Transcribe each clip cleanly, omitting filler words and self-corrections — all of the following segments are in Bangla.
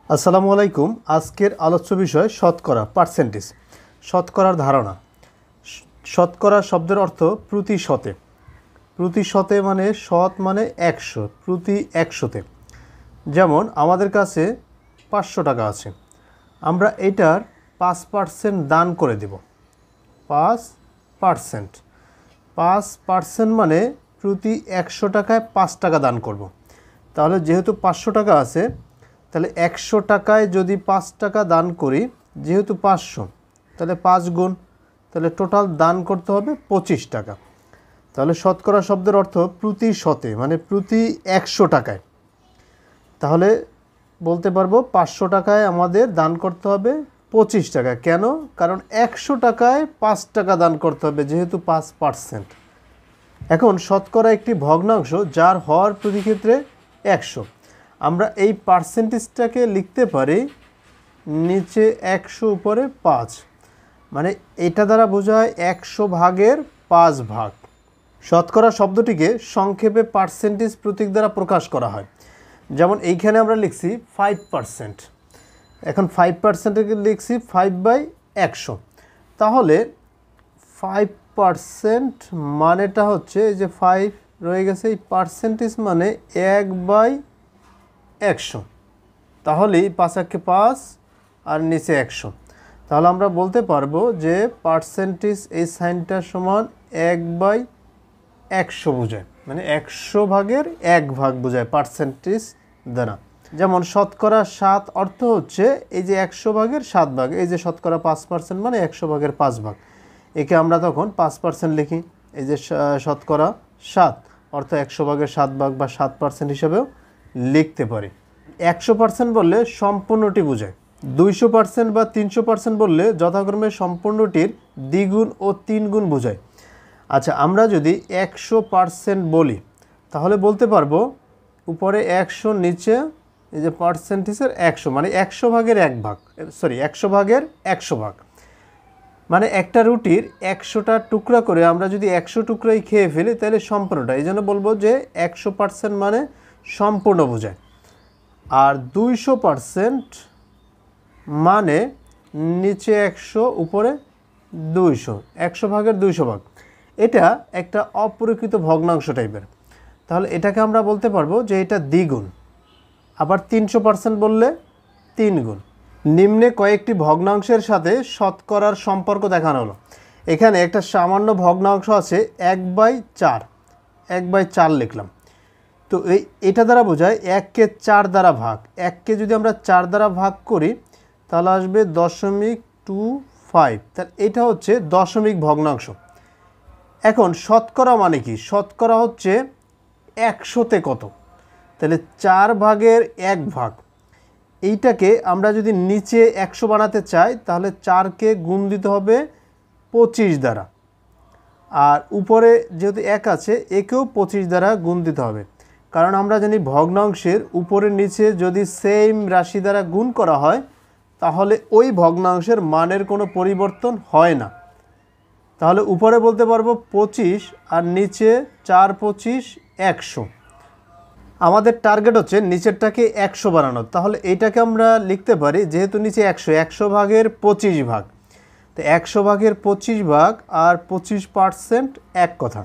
আসসালামু আলাইকুম। আজকের আলোচ্য বিষয় শতকরা পার্সেন্টেজ। শতকরার ধারণা। শতকরা শব্দের অর্থ প্রতি শতে। প্রতি শতে মানে শত মানে 100, প্রতি 100-তে। যেমন আমাদের কাছে 500 টাকা আছে, আমরা এটার 5% দান করে দেব। 5%। 5% মানে প্রতি 100 টাকায় 5 টাকা দান করব। তাহলে যেহেতু 500 টাকা আছে, তাহলে 100 টাকায় যদি 5 টাকা দান করি, যেহেতু 500, তাহলে 5 গুণ, তাহলে টোটাল দান করতে হবে 25 টাকা। তাহলে শতকরা শব্দের অর্থ প্রতি শতে মানে প্রতি 100 টাকায়। তাহলে বলতে পারবো 500 টাকায় আমাদের দান করতে হবে 25 টাকা। কেন? কারণ 100 টাকায় 5 টাকা দান করতে হবে, যেহেতু 5%। এখন শতকরা একটি ভগ্নাংশ যার হর প্রতি ক্ষেত্রে 100। আমরা এই পার্সেন্টেজটাকে লিখতে পারি নিচে 100 উপরে 5, মানে এটা দ্বারা বোঝায় 100 ভাগের 5 ভাগ। শতকরা শব্দটিকে সংক্ষেপে পার্সেন্টেজ প্রতীক দ্বারা প্রকাশ করা হয়। যেমন এইখানে আমরা লিখছি 5%, এখন 5%কে লিখছি 5/100। তাহলে 5% মানেটা হচ্ছে এই যে 5 রয়ে গেছে, এই পার্সেন্টেজ মানে 1/100। তাহলেই 5 5 আর নিচে 100। তাহলে আমরা বলতে পারবো যে পার্সেন্টেজ এই সাইনটা সমান 1/100 বোঝায়, মানে 100 ভাগের 1 ভাগ বোঝায় পার্সেন্টেজ দ্বারা। যেমন শতকরা 7 অর্থ হচ্ছে এই যে 100 ভাগের 7 ভাগ, এই যে শতকরা 5% মানে 100 ভাগের 5 ভাগ। একে আমরা তখন 5% লিখি। এই যে শতকরা 7 অর্থ 100 ভাগের 7 ভাগ বা 7% হিসাবেও লিখতে পারি। 100% বললে সম্পূর্ণটি বোঝায়। 200% বা 300% বললে যথাক্রমে সম্পূর্ণটির দ্বিগুণ ও 3 গুণ বোঝায়। আচ্ছা, আমরা যদি 100% বলি তাহলে বলতে পারবো উপরে 100, নিচে এই যে পার্সেন্টেজের 100, মানে 100 ভাগের 1 ভাগ, 100 ভাগের 100 ভাগ। মানে একটা রুটির 100টা টুকরা করে আমরা যদি 100 টুকরাই খেয়ে ফেলি তাহলে সম্পূর্ণটা। এই জন্য বলবো যে 100% মানে সম্পূর্ণ বোঝায়। আর 200% মানে নিচে 100 উপরে 200, 100 ভাগের 200 ভাগ। এটা একটা অপরিকৃত ভগ্নাংশ টাইপের। তাহলে এটাকে আমরা বলতে পারবো যে এটা দ্বিগুণ। আবার 300% বললে 3 গুণ। নিম্নে কয়েকটি ভগ্নাংশের সাথে শতকরার সম্পর্ক দেখানো হলো। এখানে একটা সামান্য ভগ্নাংশ আছে 1/4, 1/4 লিখলাম। তো এটা দ্বারা বোঝায় 1কে 4 দ্বারা ভাগ। 1কে যদি আমরা 4 দ্বারা ভাগ করি তাহলে আসবে 0.25। তাহলে এটা হচ্ছে দশমিক ভগ্নাংশ। এখন শতকরা মানে কি? শতকরা হচ্ছে 100-তে কত, তাহলে 4 ভাগের 1 ভাগ। এইটাকে আমরা যদি নিচে 100 বানাতে চাই তাহলে 4কে গুণ দিতে হবে 25 দ্বারা, আর উপরে যেহেতু 1 আছে একেও 25 দ্বারা গুণ দিতে হবে। কারণ আমরা জানি ভগ্নাংশের উপরে নিচে যদি সেম রাশি দ্বারা গুণ করা হয় তাহলে ওই ভগ্নাংশের মানের কোনো পরিবর্তন হয় না। তাহলে উপরে বলতে পারবো 25 আর নিচে 4 25 100। আমাদের টার্গেট হচ্ছে নিচেরটাকে 100 বানানো। তাহলে এইটাকে আমরা লিখতে পারি, যেহেতু নিচে 100, 100 ভাগের 25 ভাগ। তো 100 ভাগের 25 ভাগ আর 25% এক কথা।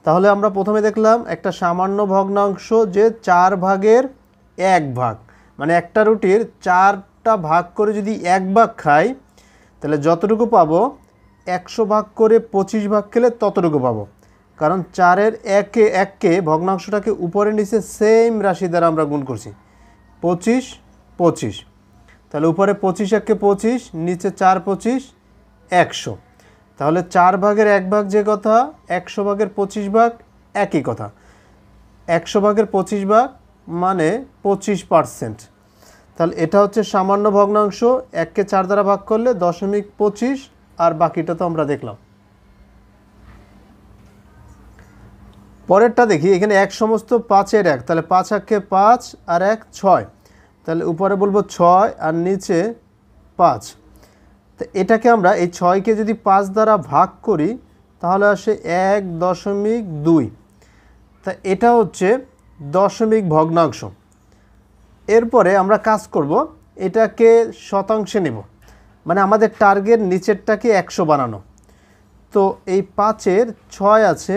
তাহলে আমরা প্রথমে দেখলাম একটা সামান্য ভগ্নাংশ যে 4 ভাগের 1 ভাগ, মানে একটা রুটির 4টা ভাগ করে যদি 1 ভাগ খাই তাহলে যতটুকু পাবো 100 ভাগ করে 25 ভাগ খেলে ততটুকু পাবো। কারণ 4-এর 1কে ভগ্নাংশটাকে উপরে নিচে সেম রাশি দ্বারা আমরা গুণ করছি, 25 25। তাহলে উপরে 25 1কে 25, নিচে 4 25 100। তাহলে 4 ভাগের 1 ভাগ যে কথা, 100 ভাগের 25 ভাগ একই কথা। 100 ভাগের 25 ভাগ মানে 25%। তাহলে এটা হচ্ছে সামান্য ভগ্নাংশ। 1কে 4 দ্বারা ভাগ করলে 0.25, আর বাকিটা তো আমরা দেখলাম। পরেরটা দেখি। এখানে 1 সমস্ত 5-এর 1, তাহলে 5 1কে 5 আর 1 6। তাহলে উপরে বলবো 6 আর নিচে 5। তো এটাকে আমরা এই 6কে যদি 5 দ্বারা ভাগ করি তাহলে আসে 1.2। তা এটা হচ্ছে দশমিক ভগ্নাংশ। এরপরে আমরা কাজ করব, এটাকে শতাংশে নেব, মানে আমাদের টার্গেট নিচেরটাকে 100 বানানো। তো এই 5-এর 6 আছে,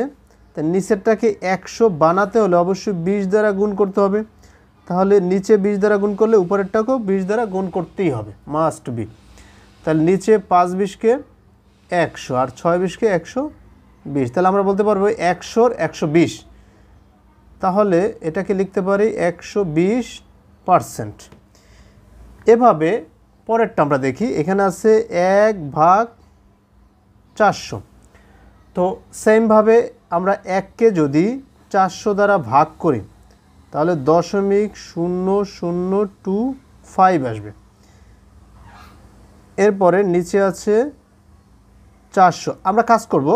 তাই নিচেরটাকে 100 বানাতে হলে অবশ্যই 20 দ্বারা গুণ করতে হবে। তাহলে নিচে 20 দ্বারা গুণ করলে উপরেরটাকেও 20 দ্বারা গুণ করতেই হবে, মাস্ট বি। তাহলে নিচে 5 20-কে 100 আর 6 20-কে 120, তাহলে আমরা বলতে পারবো 100-র 120। তাহলে এটাকে লিখতে পারি 120%। এভাবে পরেরটা আমরা দেখি, এখানে আছে 1/400। তো সেমভাবে আমরা 1-কে যদি 400 দ্বারা ভাগ করি তাহলে 0.0025 আসবে। এরপরে নিচে আছে 400। আমরা কাজ করব,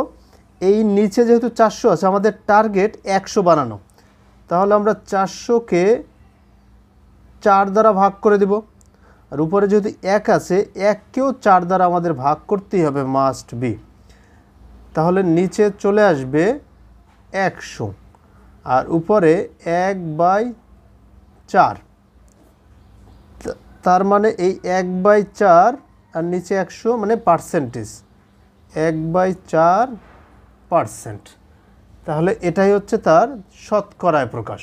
এই নিচে যেহেতু 400 আছে আমাদের টার্গেট 100 বানানো, তাহলে আমরা 400-কে 4 দ্বারা ভাগ করে দেব। আর উপরে যেহেতু 1 আছে 1-কেও 4 দ্বারা আমাদের ভাগ করতেই হবে, মাস্ট বি। তাহলে নিচে চলে আসবে 100 আর উপরে 1/4। তার মানে এই 1/4 আর নিচে 100 মানে পার্সেন্টেজ, 1/4%। তাহলে এটাই হচ্ছে তার শতকরায় প্রকাশ।